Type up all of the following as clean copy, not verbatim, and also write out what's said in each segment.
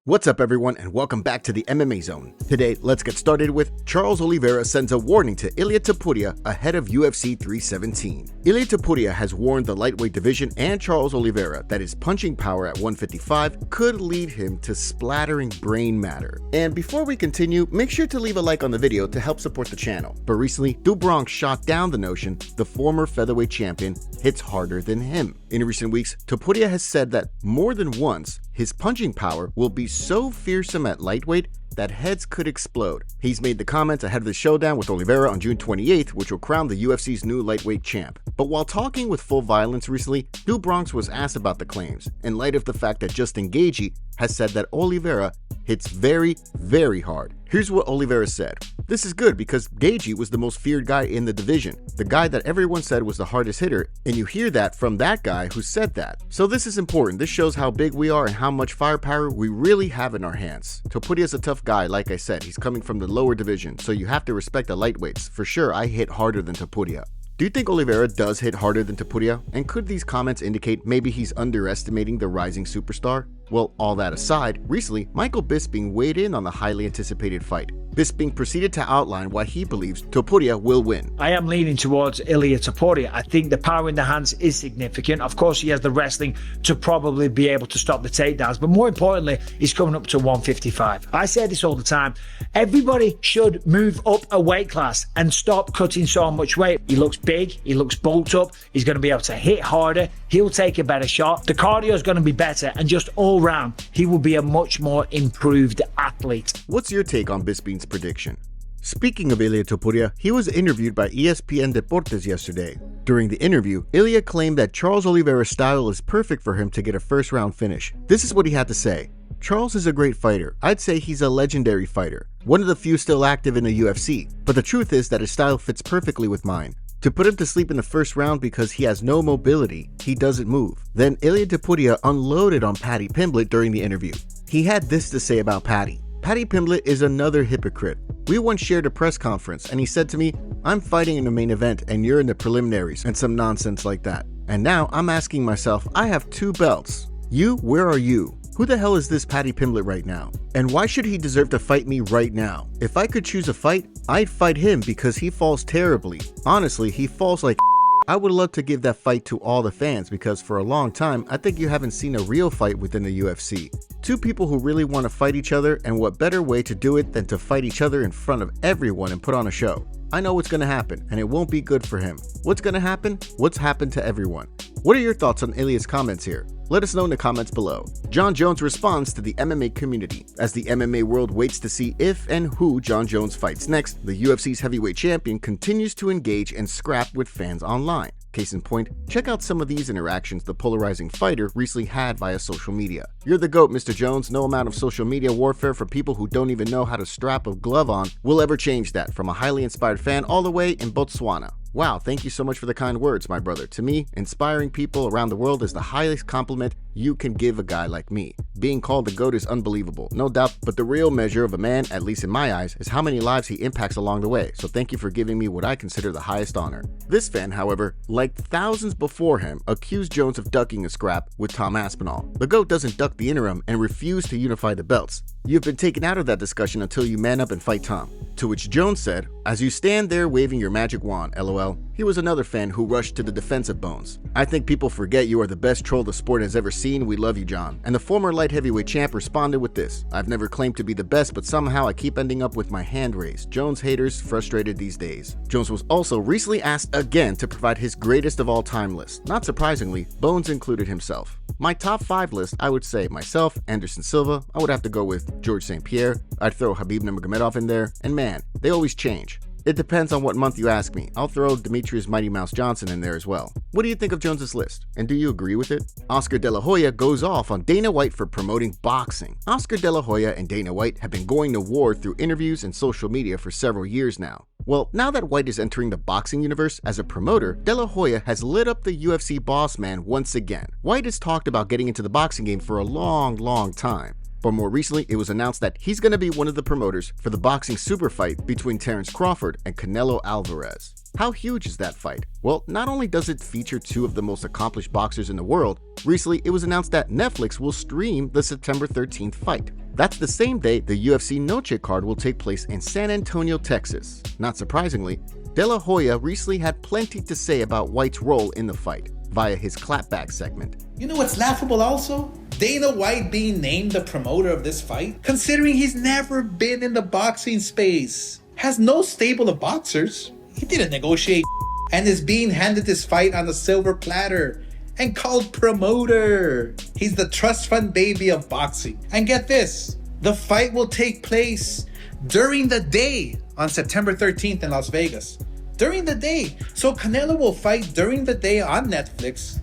What's up everyone and welcome back to the MMA Zone. Today, let's get started with Charles Oliveira sends a warning to Ilia Topuria ahead of UFC 317. Ilia Topuria has warned the lightweight division and Charles Oliveira that his punching power at 155 could lead him to splattering brain matter. And before we continue, make sure to leave a like on the video to help support the channel. But recently, Bronx shot down the notion the former featherweight champion hits harder than him. In recent weeks, Topuria has said that more than once, his punching power will be so fearsome at lightweight that heads could explode. He's made the comments ahead of the showdown with Oliveira on June 28th, which will crown the UFC's new lightweight champ. But while talking with Full Violence recently, Bronx was asked about the claims, in light of the fact that Justin Gaethje has said that Oliveira hits very, very hard. Here's what Oliveira said. This is good because Gaethje was the most feared guy in the division, the guy that everyone said was the hardest hitter, and you hear that from that guy who said that. So this is important. This shows how big we are and how much firepower we really have in our hands. Topuria is a tough guy, like I said. He's coming from the lower division, so you have to respect the lightweights. For sure, I hit harder than Topuria. Do you think Oliveira does hit harder than Topuria? And could these comments indicate maybe he's underestimating the rising superstar? Well, all that aside, recently, Michael Bisping weighed in on the highly anticipated fight. Bisping proceeded to outline why he believes Topuria will win. I am leaning towards Ilia Topuria. I think the power in the hands is significant. Of course, he has the wrestling to probably be able to stop the takedowns, but more importantly, he's coming up to 155. I say this all the time. Everybody should move up a weight class and stop cutting so much weight. He looks big, he looks bulked up, he's going to be able to hit harder, he'll take a better shot, the cardio is going to be better, and just all round, he will be a much more improved athlete. What's your take on Bisping's prediction? Speaking of Ilia Topuria, he was interviewed by ESPN Deportes yesterday. During the interview, Ilia claimed that Charles Oliveira's style is perfect for him to get a first-round finish. This is what he had to say. Charles is a great fighter. I'd say he's a legendary fighter, one of the few still active in the UFC, but the truth is that his style fits perfectly with mine. To put him to sleep in the first round because he has no mobility, he doesn't move. Then Ilia Topuria unloaded on Paddy Pimblett during the interview. He had this to say about Paddy. Paddy Pimblett is another hypocrite. We once shared a press conference and he said to me, I'm fighting in the main event and you're in the preliminaries and some nonsense like that. And now I'm asking myself, I have 2 belts. You, where are you? Who the hell is this Paddy Pimblett right now? And why should he deserve to fight me right now? If I could choose a fight, I'd fight him because he falls terribly. Honestly, he falls like I would love to give that fight to all the fans because for a long time, I think you haven't seen a real fight within the UFC. 2 people who really want to fight each other, and what better way to do it than to fight each other in front of everyone and put on a show. I know what's going to happen, and it won't be good for him. What's going to happen? What's happened to everyone? What are your thoughts on Ilia's comments here? Let us know in the comments below. Jon Jones responds to the MMA community. As the MMA world waits to see if and who Jon Jones fights next, the UFC's heavyweight champion continues to engage and scrap with fans online. Case in point, check out some of these interactions the polarizing fighter recently had via social media. You're the GOAT, Mr. Jones. No amount of social media warfare for people who don't even know how to strap a glove on will ever change that. From a highly inspired fan all the way in Botswana. Wow, thank you so much for the kind words, my brother. To me, inspiring people around the world is the highest compliment you can give a guy like me. Being called the GOAT is unbelievable, no doubt, but the real measure of a man, at least in my eyes, is how many lives he impacts along the way, so thank you for giving me what I consider the highest honor. This fan, however, like thousands before him, accused Jones of ducking a scrap with Tom Aspinall. The GOAT doesn't duck the interim and refuse to unify the belts. You've been taken out of that discussion until you man up and fight Tom. To which Jones said, as you stand there waving your magic wand, LOL. He was another fan who rushed to the defense of Bones. I think people forget you are the best troll the sport has ever seen. We love you, John. And the former light heavyweight champ responded with this. I've never claimed to be the best, but somehow I keep ending up with my hand raised. Jones haters frustrated these days. Jones was also recently asked again to provide his greatest of all time list. Not surprisingly, Bones included himself. My top 5 list, I would say myself, Anderson Silva, I would have to go with George St. Pierre, I'd throw Khabib Nurmagomedov in there, and man, they always change. It depends on what month you ask me. I'll throw Demetrious Mighty Mouse Johnson in there as well. What do you think of Jones's list? And do you agree with it? Oscar De La Hoya goes off on Dana White for promoting boxing. Oscar De La Hoya and Dana White have been going to war through interviews and social media for several years now. Well, now that White is entering the boxing universe as a promoter, De La Hoya has lit up the UFC boss man once again. White has talked about getting into the boxing game for a long time. But more recently, it was announced that he's going to be one of the promoters for the boxing super fight between Terence Crawford and Canelo Alvarez. How huge is that fight? Well, not only does it feature 2 of the most accomplished boxers in the world, recently it was announced that Netflix will stream the September 13th fight. That's the same day the UFC Noche card will take place in San Antonio, Texas. Not surprisingly, De La Hoya recently had plenty to say about White's role in the fight via his clapback segment. You know what's laughable also? Dana White being named the promoter of this fight, considering he's never been in the boxing space, has no stable of boxers. He didn't negotiate and is being handed this fight on a silver platter and called promoter. He's the trust fund baby of boxing. And get this, the fight will take place during the day on September 13th in Las Vegas. During the day. So Canelo will fight during the day on Netflix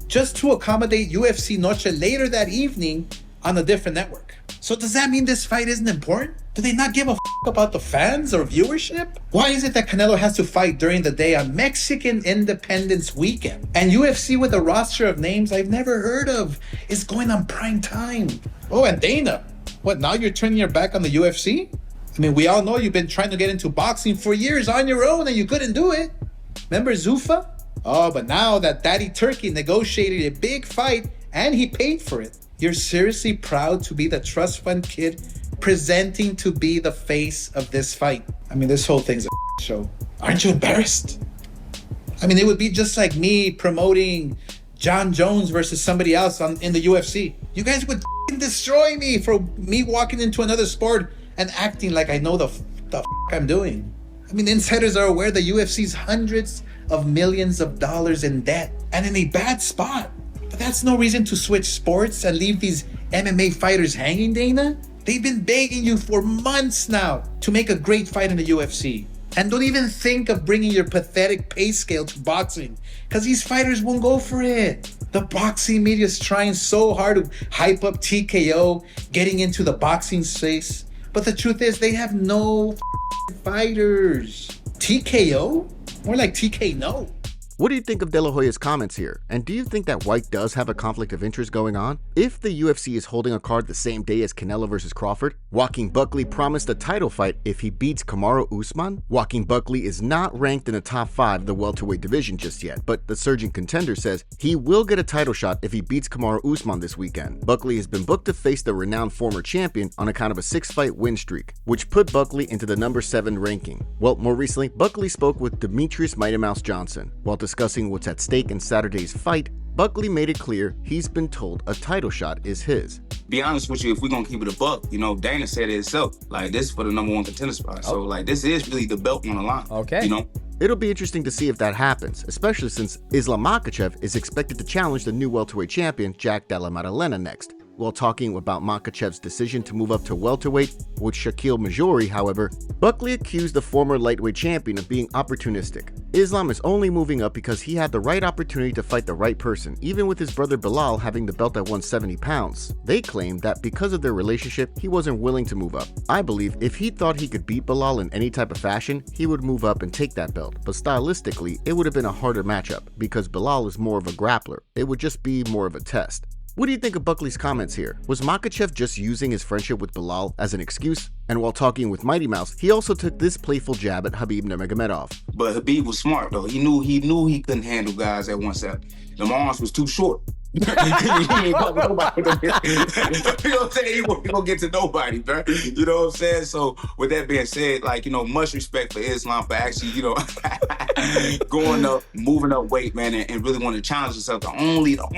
just to accommodate UFC Noche later that evening on a different network. So does that mean this fight isn't important? Do they not give a about the fans or viewership? Why is it that Canelo has to fight during the day on Mexican Independence Weekend? And UFC with a roster of names I've never heard of is going on prime time. Oh, and Dana, what, now you're turning your back on the UFC? I mean, we all know you've been trying to get into boxing for years on your own and you couldn't do it. Remember Zuffa? Oh, but now that Daddy Turkey negotiated a big fight and he paid for it, you're seriously proud to be the trust fund kid presenting to be the face of this fight. I mean, this whole thing's a show. Aren't you embarrassed? I mean, it would be just like me promoting John Jones versus somebody else in the UFC. You guys would destroy me for me walking into another sport and acting like I know the I'm doing. I mean, insiders are aware the UFC's hundreds of millions of dollars in debt and in a bad spot. But that's no reason to switch sports and leave these MMA fighters hanging, Dana. They've been begging you for months now to make a great fight in the UFC. And don't even think of bringing your pathetic pay scale to boxing, because these fighters won't go for it. The boxing media is trying so hard to hype up TKO getting into the boxing space. But the truth is they have no fighters. TKO? More like TK no. What do you think of De La Hoya's comments here? And do you think that White does have a conflict of interest going on? If the UFC is holding a card the same day as Canelo versus Crawford, Joaquin Buckley promised a title fight if he beats Kamaru Usman. Joaquin Buckley is not ranked in the top 5 of the welterweight division just yet, but the surging contender says he will get a title shot if he beats Kamaru Usman this weekend. Buckley has been booked to face the renowned former champion on account of a 6-fight win streak, which put Buckley into the number 7 ranking. Well, more recently, Buckley spoke with Demetrious Mighty Mouse Johnson. While discussing what's at stake in Saturday's fight, Buckley made it clear he's been told a title shot is his. Be honest with you, if we're gonna keep it a buck, you know, Dana said it himself. Like, this is for the number 1 contender spot. So, like, this is really the belt on the line. Okay. You know? It'll be interesting to see if that happens, especially since Islam Makhachev is expected to challenge the new welterweight champion Jack Della Maddalena next. While talking about Makhachev's decision to move up to welterweight with Shaquille Majori, however, Buckley accused the former lightweight champion of being opportunistic. Islam is only moving up because he had the right opportunity to fight the right person, even with his brother Bilal having the belt at 170 pounds. They claim that because of their relationship, he wasn't willing to move up. I believe if he thought he could beat Bilal in any type of fashion, he would move up and take that belt, but stylistically, it would have been a harder matchup because Bilal is more of a grappler. It would just be more of a test. What do you think of Buckley's comments here? Was Makhachev just using his friendship with Bilal as an excuse? And while talking with Mighty Mouse, he also took this playful jab at Khabib Nurmagomedov. But Khabib was smart though. He knew he couldn't handle guys at 170. The arms was too short. He ain't gonna nobody. You know what I'm saying? He won't gonna get to nobody, bro. You know what I'm saying? So with that being said, like, you know, much respect for Islam for actually, you know, going up, moving up weight, man, and really want to challenge yourself. The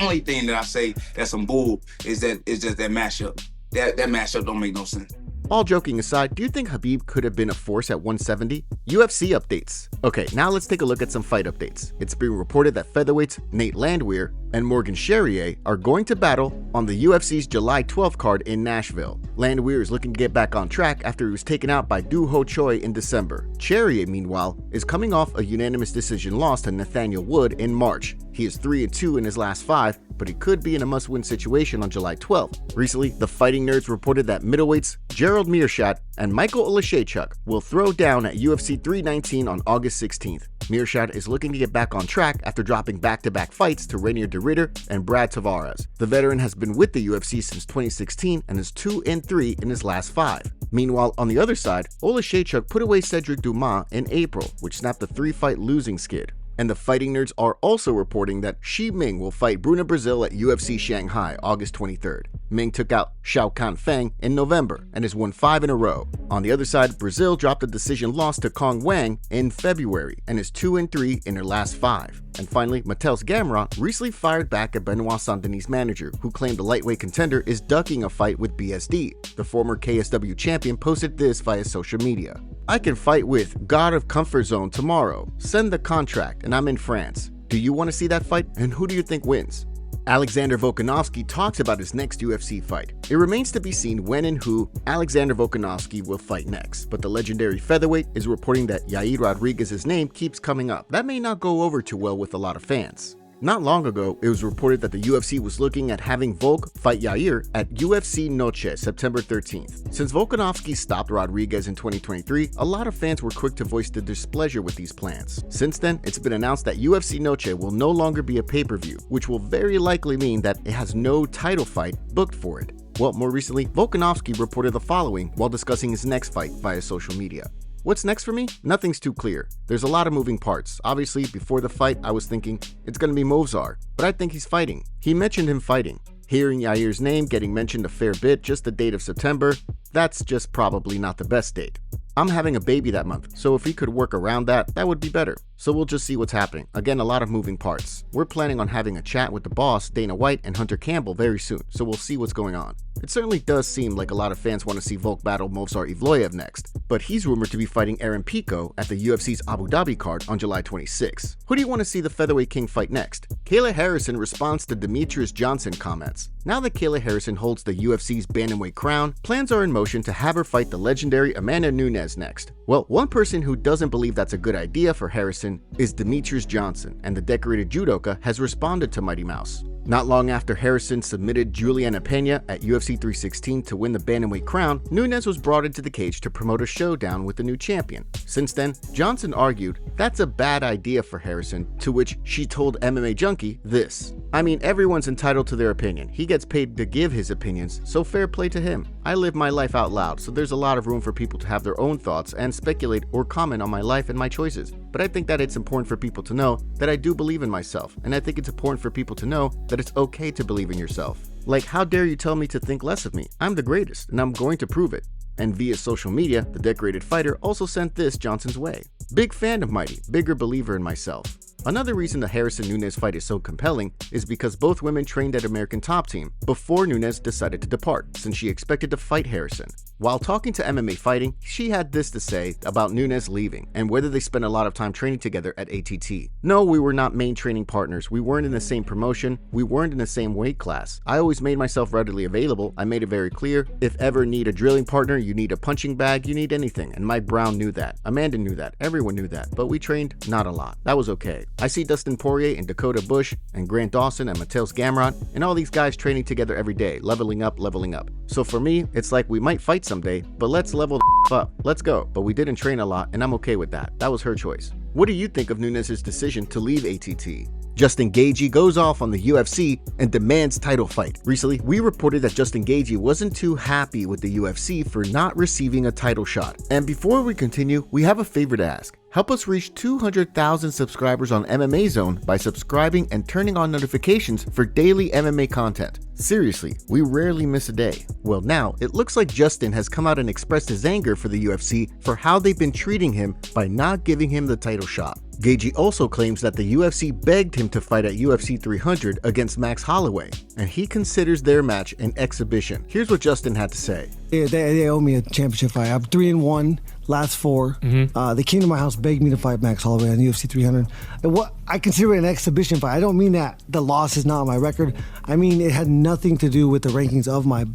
only thing that I say that's some bull is just that matchup. That matchup don't make no sense. All joking aside, do you think Khabib could have been a force at 170? UFC updates. Okay, now let's take a look at some fight updates. It's being reported that featherweights Nate Landwehr and Morgan Charrier are going to battle on the UFC's July 12th card in Nashville. Landwehr is looking to get back on track after he was taken out by Do Ho Choi in December. Charrier, meanwhile, is coming off a unanimous decision loss to Nathaniel Wood in March. He is 3-2 in his last 5, but he could be in a must-win situation on July 12th. Recently, the Fighting Nerds reported that middleweights Gerald Meerschaert and Michael Oleksiejczuk will throw down at UFC 319 on August 16th. Meerschaert is looking to get back on track after dropping back-to-back fights to Rainier de Ridder and Brad Tavares. The veteran has been with the UFC since 2016 and is 2-3 in his last 5. Meanwhile, on the other side, Oleksiejczuk put away Cedric Dumas in April, which snapped a 3-fight losing skid. And the fighting nerds are also reporting that Shi Ming will fight Bruna Brazil at UFC Shanghai August 23rd. Ming took out Xiao Kan Feng in November and has won 5 in a row. On the other side, Brazil dropped a decision loss to Kong Wang in February and is 2-3 in her last 5. And finally, Mateusz Gamrot recently fired back at Benoit Saint-Denis' manager, who claimed the lightweight contender is ducking a fight with BSD. The former KSW champion posted this via social media. "I can fight with God of Comfort Zone tomorrow. Send the contract and I'm in France. Do you want to see that fight? And who do you think wins?" Alexander Volkanovski talks about his next UFC fight. It remains to be seen when and who Alexander Volkanovski will fight next, but the legendary featherweight is reporting that Yair Rodriguez's name keeps coming up. That may not go over too well with a lot of fans. Not long ago, it was reported that the UFC was looking at having Volk fight Yair at UFC Noche, September 13th. Since Volkanovski stopped Rodriguez in 2023, a lot of fans were quick to voice their displeasure with these plans. Since then, it's been announced that UFC Noche will no longer be a pay-per-view, which will very likely mean that it has no title fight booked for it. Well, more recently, Volkanovski reported the following while discussing his next fight via social media. "What's next for me? Nothing's too clear. There's a lot of moving parts. Obviously, before the fight, I was thinking it's gonna be Movsar, but I think he's fighting." He mentioned him fighting. Hearing Yair's name getting mentioned a fair bit, just the date of September, that's just probably not the best date. I'm having a baby that month, so if he could work around that, that would be better. So we'll just see what's happening. Again, a lot of moving parts. We're planning on having a chat with the boss, Dana White, and Hunter Campbell very soon, so we'll see what's going on. It certainly does seem like a lot of fans want to see Volk battle Movsar Evloev next, but he's rumored to be fighting Aaron Pico at the UFC's Abu Dhabi card on July 26. Who do you want to see the featherweight king fight next? Kayla Harrison responds to Demetrious Johnson comments. Now that Kayla Harrison holds the UFC's bantamweight crown, plans are in motion to have her fight the legendary Amanda Nunes next. Well, one person who doesn't believe that's a good idea for Harrison is Demetrious Johnson, and the decorated judoka has responded to Mighty Mouse. Not long after Harrison submitted Juliana Pena at UFC 316 to win the bantamweight crown, Nunes was brought into the cage to promote a showdown with the new champion. Since then, Johnson argued that's a bad idea for Harrison, to which she told MMA Junkie this: "I mean, everyone's entitled to their opinion. He gets paid to give his opinions, so fair play to him. I live my life out loud, so there's a lot of room for people to have their own thoughts and speculate or comment on my life and my choices. But I think that it's important for people to know that I do believe in myself, and I think it's important for people to know that it's okay to believe in yourself. Like, how dare you tell me to think less of me? I'm the greatest, and I'm going to prove it." And via social media, the decorated fighter also sent this Johnson's way: "Big fan of Mighty, bigger believer in myself." Another reason the Harrison-Nunes fight is so compelling is because both women trained at American Top Team before Nunes decided to depart, since she expected to fight Harrison. While talking to MMA Fighting, she had this to say about Nunes leaving and whether they spent a lot of time training together at ATT. "No, we were not main training partners. We weren't in the same promotion. We weren't in the same weight class. I always made myself readily available. I made it very clear. If ever need a drilling partner, you need a punching bag, you need anything. And Mike Brown knew that. Amanda knew that. Everyone knew that. But we trained not a lot. That was okay. I see Dustin Poirier and Dakota Bush and Grant Dawson and Mateusz Gamrot and all these guys training together every day, leveling up. So for me, it's like we might fight someday, but let's level the up. Let's go. But we didn't train a lot, and I'm okay with that. That was her choice." What do you think of Nunes' decision to leave ATT? Justin Gaethje goes off on the UFC and demands title fight. Recently, we reported that Justin Gaethje wasn't too happy with the UFC for not receiving a title shot. And before we continue, we have a favor to ask. Help us reach 200,000 subscribers on MMA Zone by subscribing and turning on notifications for daily MMA content. Seriously, we rarely miss a day. Well, now, it looks like Justin has come out and expressed his anger for the UFC for how they've been treating him by not giving him the title shot. Gaethje also claims that the UFC begged him to fight at UFC 300 against Max Holloway, and he considers their match an exhibition. Here's what Justin had to say. They owe me a championship fight. I'm 3-1, last 4. They came to my house, begged me to fight Max Holloway on UFC 300. And what I consider it an exhibition fight. I don't mean that the loss is not on my record. I mean it had nothing to do with the rankings of my,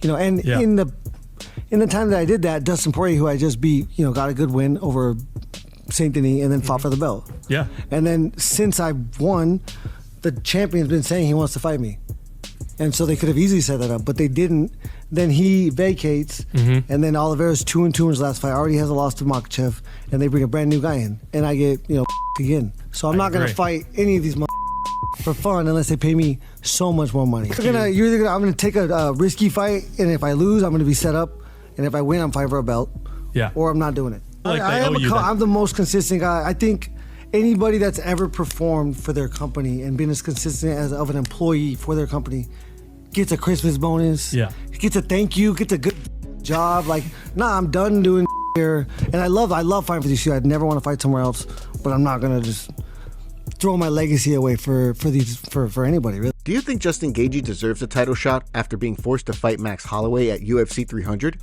and in the time that I did that, Dustin Poirier, who I just beat, got a good win over Saint-Denis and then fought for the belt. Yeah. And then since I won, the champion's been saying he wants to fight me. And so they could have easily set that up, but they didn't. Then he vacates, and then Oliveira's 2-2 in his last fight. Already has a loss to Makhachev, and they bring a brand new guy in, and I get again. So I'm not gonna fight any of these for fun unless they pay me so much more money. I'm gonna take a risky fight, and if I lose, I'm gonna be set up, and if I win, I'm fighting for a belt. Yeah. Or I'm not doing it. I'm the most consistent guy. I think anybody that's ever performed for their company and been as consistent as of an employee for their company gets a Christmas bonus. Yeah. Gets a thank you. Gets a good job. Like, nah, I'm done doing here. And I love fighting for these shoes. I'd never want to fight somewhere else, but I'm not gonna just throw my legacy away for anybody, really. Do you think Justin Gaethje deserves a title shot after being forced to fight Max Holloway at UFC 300?